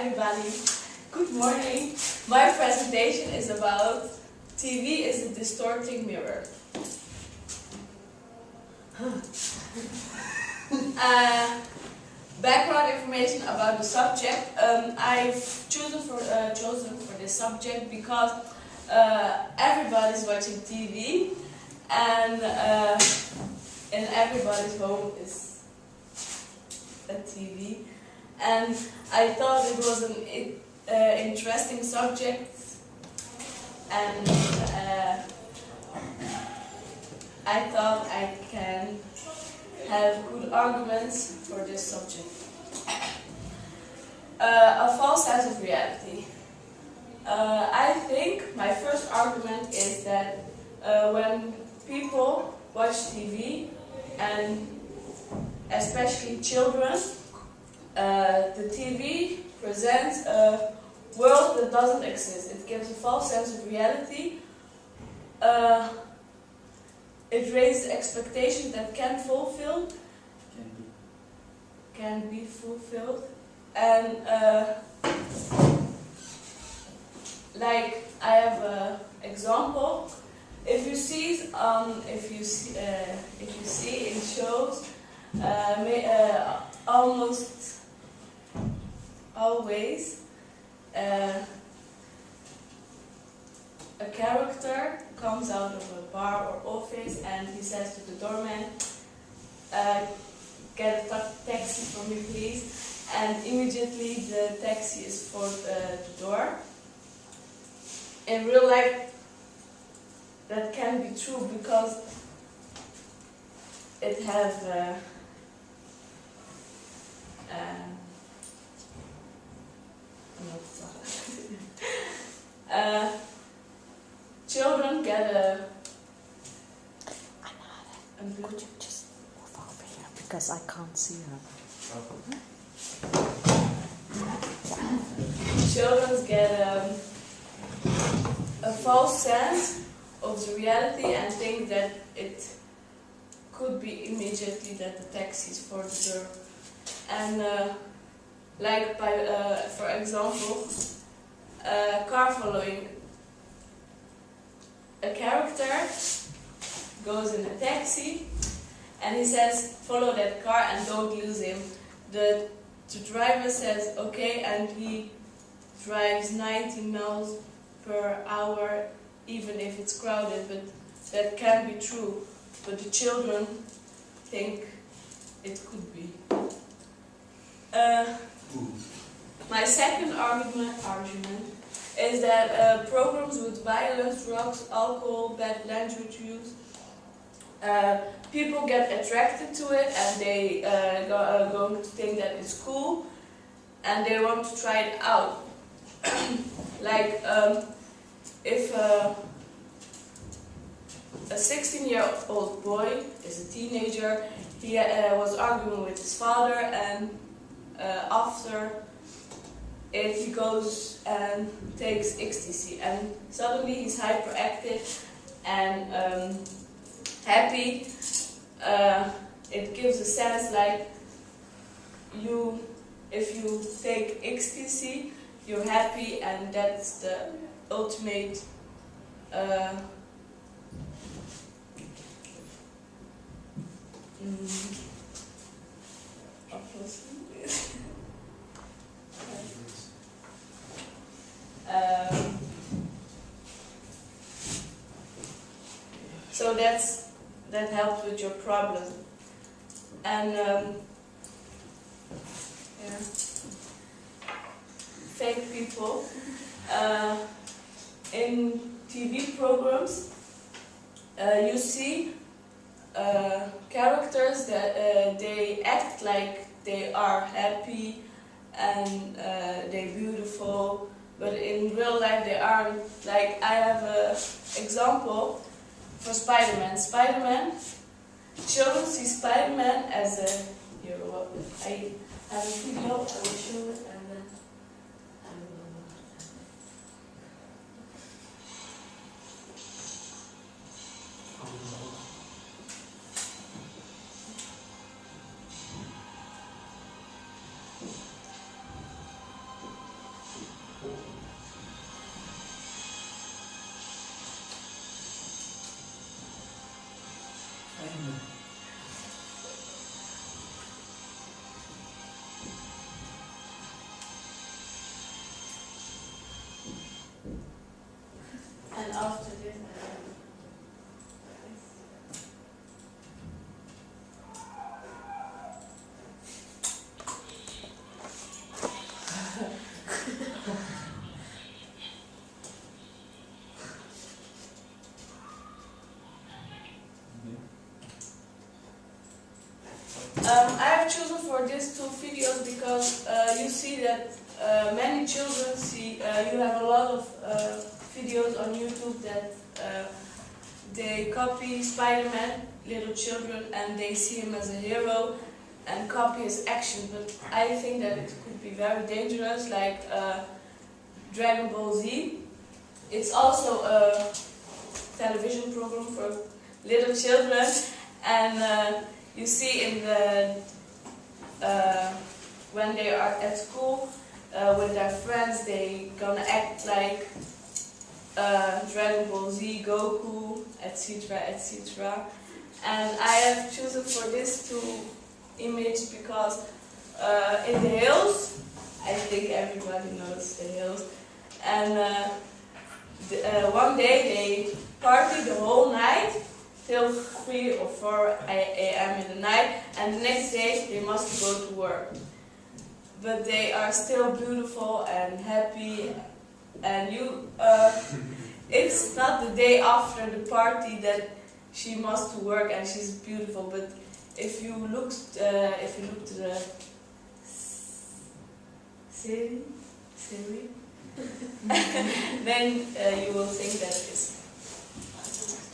everybody. Good morning. My presentation is about TV is a distorting mirror. Background information about the subject. I've chosen for this subject because everybody's watching TV, and in everybody's home is a TV. And I thought it was an interesting subject, and I thought I can have good arguments for this subject. A false sense of reality. I think my first argument is that when people watch TV, and especially children, the TV presents a world that doesn't exist. It gives a false sense of reality. It raises expectations that can be fulfilled, and like I have an example. If you see in shows, almost always a character comes out of a bar or office and he says to the doorman, get a taxi for me please, and immediately the taxi is for the door. In real life that can be true because it has children get a... Could you just move over here because I can't see her. Children get a false sense of the reality and think that it could be immediately that the taxi is for the door. And for example, car following. A character goes in a taxi and he says, follow that car and don't lose him. The driver says, okay, and he drives 90 miles per hour even if it's crowded, but that can be true. But the children think it could be. My second argument is that programs with violence, drugs, alcohol, bad language use, people get attracted to it and they going to think that it's cool and they want to try it out. Like if a 16-year-old boy is a teenager, he was arguing with his father, and after it he goes and takes ecstasy, and suddenly he's hyperactive and happy. It gives a sense like if you take ecstasy, you're happy, and that's the ultimate so that helps with your problem. And fake people in TV programs, you see characters that they act like they are happy and they're beautiful, but in real life they aren't. Like I have an example for Spider-Man. Children see Spider-Man as a hero. I have a video, I will show it, and then I will... And after this, I have chosen for these two videos because you see that many children see, you have a lot of videos on YouTube that they copy Spider-Man, little children, and they see him as a hero and copy his action. But I think that it could be very dangerous, like Dragon Ball Z. It's also a television program for little children, and you see in the when they are at school with their friends, they gonna act like Dragon Ball Z, Goku, etc., etc. And I have chosen for these two images because in the hills, I think everybody knows the hills, and one day they party the whole night till 3 or 4 a.m. in the night, and the next day they must go to work. But they are still beautiful and happy, and it's not the day after the party that she must to work and she's beautiful. But if you look to the series, then you will think that it's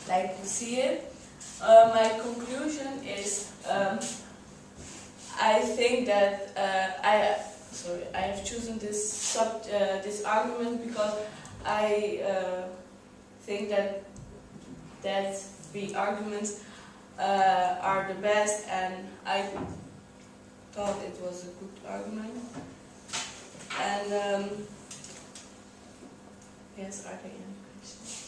like you see it. My conclusion is I think that I have chosen this argument because I think that the arguments are the best, and I thought it was a good argument. And yes, are there any questions?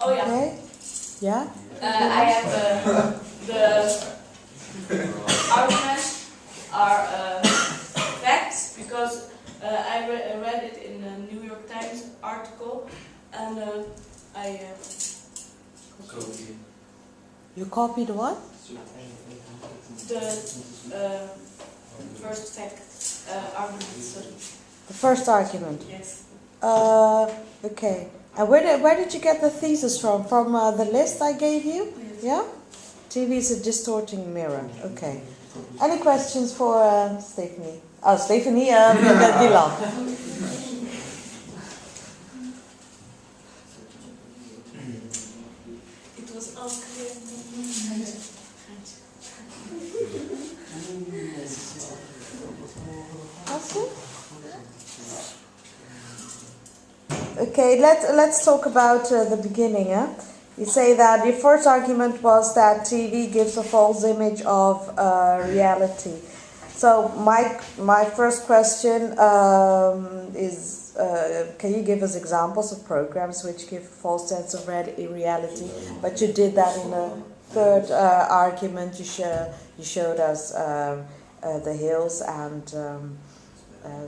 Oh yeah. Okay. Yeah. I have the arguments are facts because I read it in a New York Times article, and I You copied what? the first fact argument. Sorry. The first argument. Yes. Okay. And where did you get the thesis from? From the list I gave you? Yes. Yeah? TV is a distorting mirror. Okay. Any questions for Stephanie? Oh, Stephanie, Dylan. It was all clear. That's it? Okay, let's talk about the beginning. You say that your first argument was that TV gives a false image of reality. So my first question is, can you give us examples of programs which give a false sense of reality? But you did that in the third argument. You showed us the hills and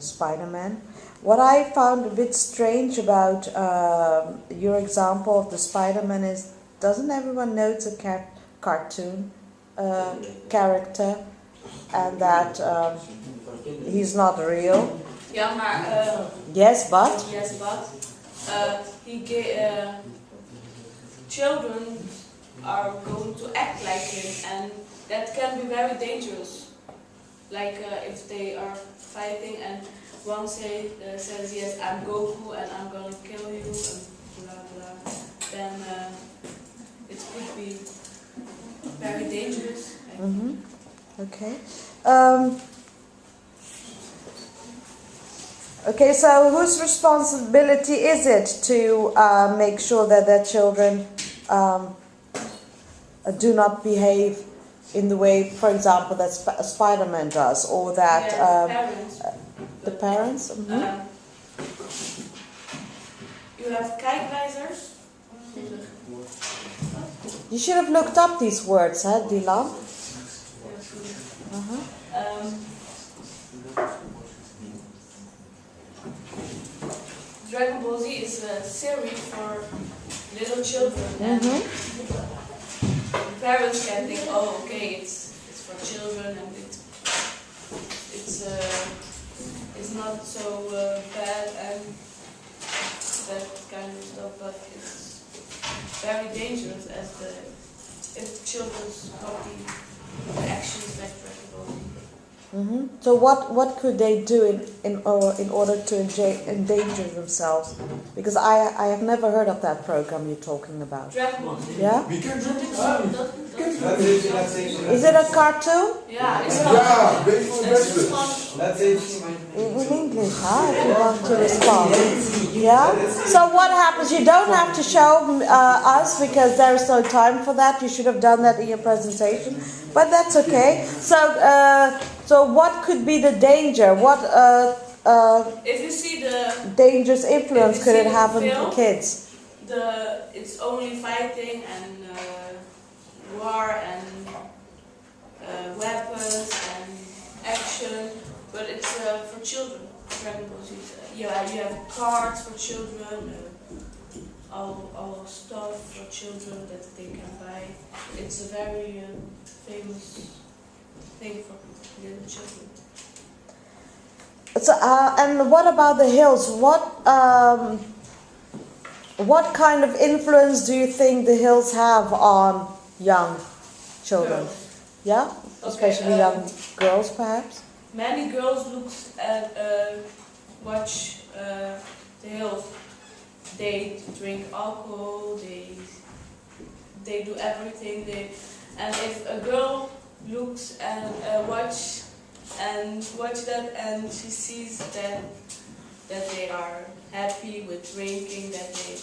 Spider-Man. What I found a bit strange about your example of the Spider-Man is, doesn't everyone know it's a cartoon character, and that he's not real? Ja, maar Yes, but he children are going to act like him, and that can be very dangerous. Like if they are fighting and one says, yes, I'm Goku and I'm gonna kill you, and blah blah, then it could be very dangerous. Okay. Okay, so whose responsibility is it to make sure that their children do not behave in the way, for example, that Spider-Man does, or that the parents. the parents? Mm-hmm. You have kijkwijzers. You should have looked up these words, Dylan? Uh-huh. Dragon Ball Z is a series for little children, and parents can think, oh, okay, it's for children, and it's not so bad and that kind of stuff, but it's very dangerous if children copy the actions like Dragon Ball Z. Mm-hmm. So what could they do in order to endanger themselves? Because I have never heard of that program you're talking about. Dragon Ball Z. Yeah? Wie kent het? Is it a cartoon? Yeah, it's Ja, weet je van het beste. In English, huh? If you want to respond. Yeah? So what happens? You don't have to show us because there is no time for that. You should have done that in your presentation. But that's okay. So what could be the danger? What if you see the dangerous influence could it have on the kids? It's only fighting and war and weapons and action, but it's for children. Dragon Ball Z. You have cards for children, all stuff for children that they can buy. It's a very famous thing for little children. So, and what about the hills? What kind of influence do you think the hills have on young children? Girls. Yeah, especially Okay, young girls, perhaps. Many girls watch the hills. They drink alcohol. They do everything. And if a girl looks and watch that, and she sees that they are happy with drinking, that they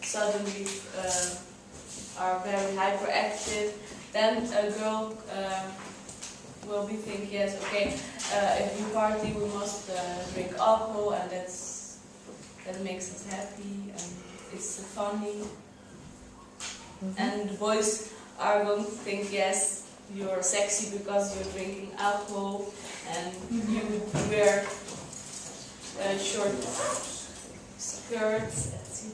suddenly are very hyperactive, then a girl will be thinking, yes, okay, if we party, we must drink alcohol, and that makes us happy, and it's funny. And the boys are going to think, yes, you're sexy because you're drinking alcohol, and you wear short skirts, etc.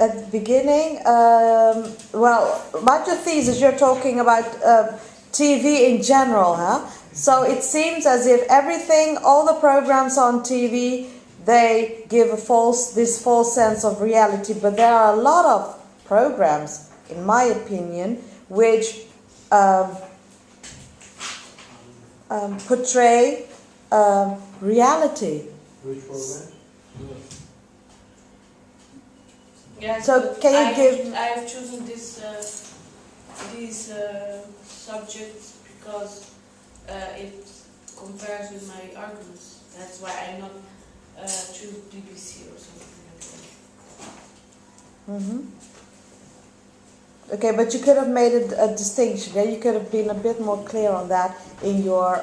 At the beginning, about your thesis, you're talking about TV in general, huh? So it seems as if all the programs on TV, they give this false sense of reality. But there are a lot of programs, in my opinion, which portray reality. Which program? Yeah, So can you give? I have chosen these subjects because it compares with my arguments. That's why I not choose BBC or something like that. Okay, but you could have made a distinction. Yeah? You could have been a bit more clear on that in your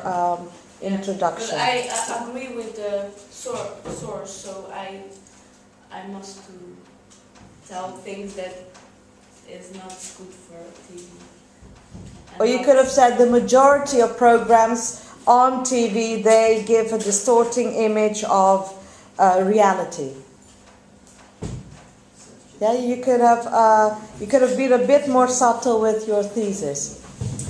introduction. But I agree with the source, so I must tell things that is not good for TV. Or you could have said the majority of programs on TV, they give a distorting image of reality. Yeah, you could have been a bit more subtle with your thesis,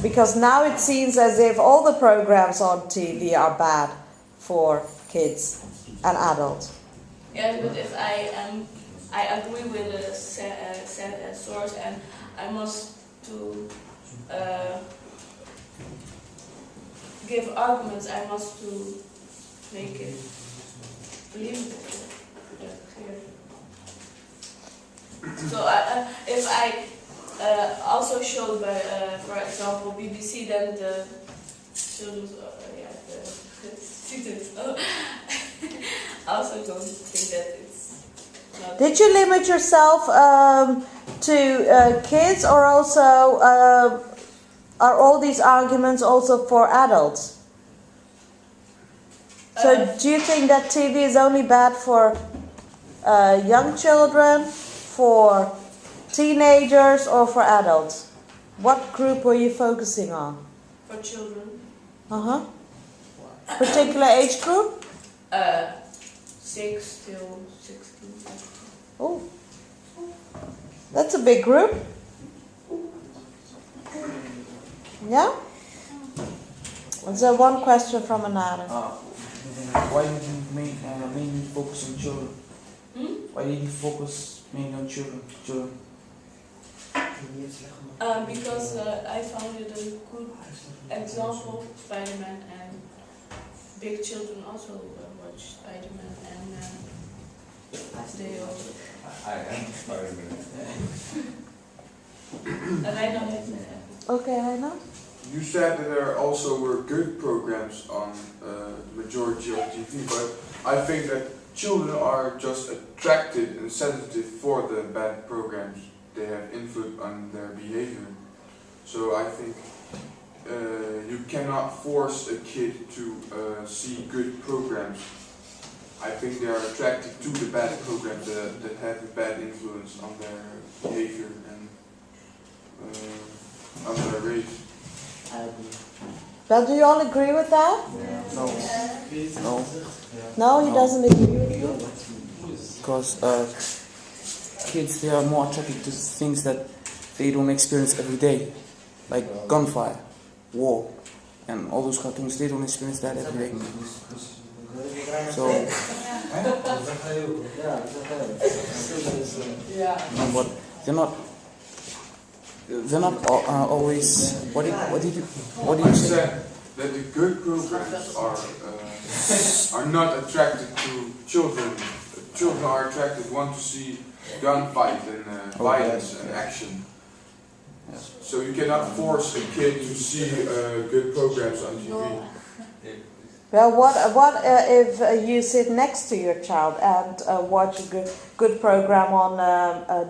because now it seems as if all the programs on TV are bad for kids and adults. Yes, but if I agree with the source, and I must to give arguments. I must to make it believable. So if I also showed by, for example, BBC, then the children's Did you limit yourself to kids, or also are all these arguments also for adults? So do you think that TV is only bad for young children, for teenagers, or for adults? What group were you focusing on? For children. Uh-huh. Particular age group? 6 till 16. Oh, that's a big group. Yeah? So one question from another. Why did you mainly focus on children? Why did you focus mainly on children? Because I found it a good example, Spider-Man, and big children also watch Spider-Man, and they also. I am Spider-Man. And I don't have Okay, I know. You said that there also were good programs on the majority of TV, but I think that children are just attracted and sensitive for the bad programs. They have influence on their behavior. So I think you cannot force a kid to see good programs. I think they are attracted to the bad programs that have a bad influence on their behavior and on their race. I agree. But do you all agree with that? No. No. No, he doesn't agree with you? Because kids, they are more attracted to things that they don't experience every day. Like gunfire, war, and all those cartoons, they don't experience that every day. So, no, but they're not always. What did you I say? said that the good programs are not attracted to children. Children are attracted, want to see gunfight and violence and action. So you cannot force a kid to see good programs on TV. Well, what if you sit next to your child and watch a good program on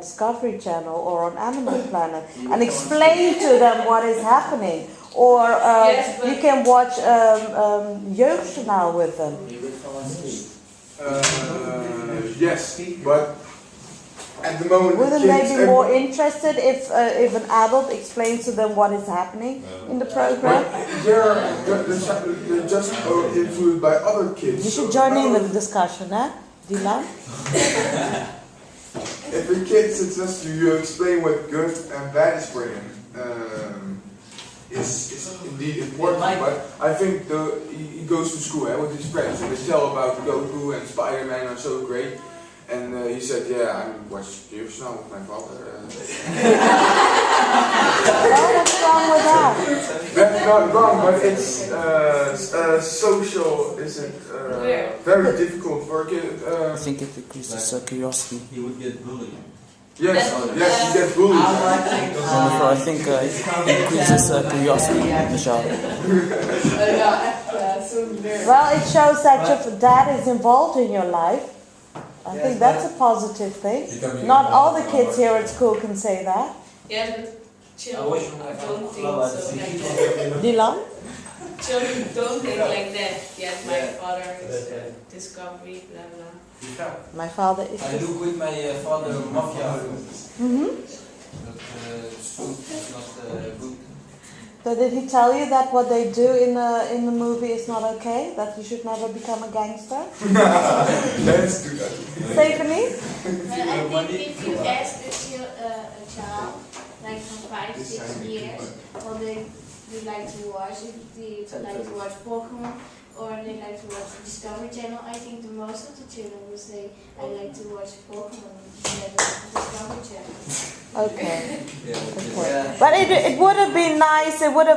Discovery Channel or on Animal Planet and explain to them what is happening? Or you can watch Jeugdjournaal with them. Yes, but at the moment Wouldn't the they kids be more interested if an adult explains to them what is happening in the program? they're just influenced by other kids. You should join in the discussion, eh, Dylan? If a kid sits next to you, explain what good and bad is for him. Is indeed important, but I think he goes to school with his friends and they tell about Goku and Spider-Man are so great, and he said, "Yeah, I watched Jeugdjournaal with my father." Oh, what's wrong with that? That's not wrong, but it's social. Is it very difficult for a kid? I think it increases curiosity. He would get bullied. Yes, he gets bullied. Therefore, I think it increases curiosity in the child. Well, it shows that your dad is involved in your life. I think that's a positive thing. Not all the kids here at school can say that. Yeah, but children don't think so like that. Dylan? Children don't think like that. Yes, my father is Discovery, blah blah. My father is. I look with my father mafia. Mm-hmm. Food is not good. So did he tell you that what they do in the movie is not okay? That you should never become a gangster? Let's do that. Stephanie? Well, I think if you ask a child, like from 5, 6 years, what they like to watch, if they like to watch Pokemon or they like to watch Discovery Channel, I think the most of the children will say, I like to watch Pokemon instead of Discovery Channel. Okay. But it would have been nice, it would have